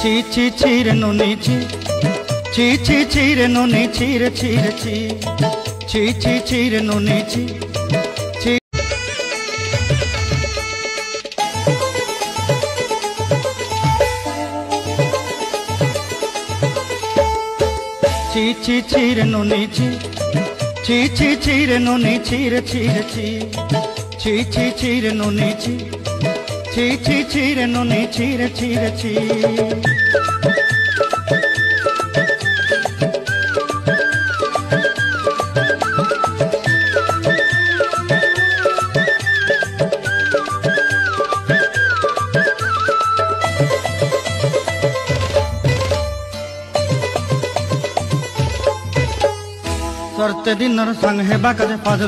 ची ची चीर नुनी ची ची ची चीर नुनी चीर चीर ची ची ची चीर नुनी ची ची ची ची चीर नुनी ची ची ची चीर नुनी चीर चीर ची ची ची चीर नुनी ची ची ची चीर नुनी चीर चीर ची सरते दिन संग है बाका फाजल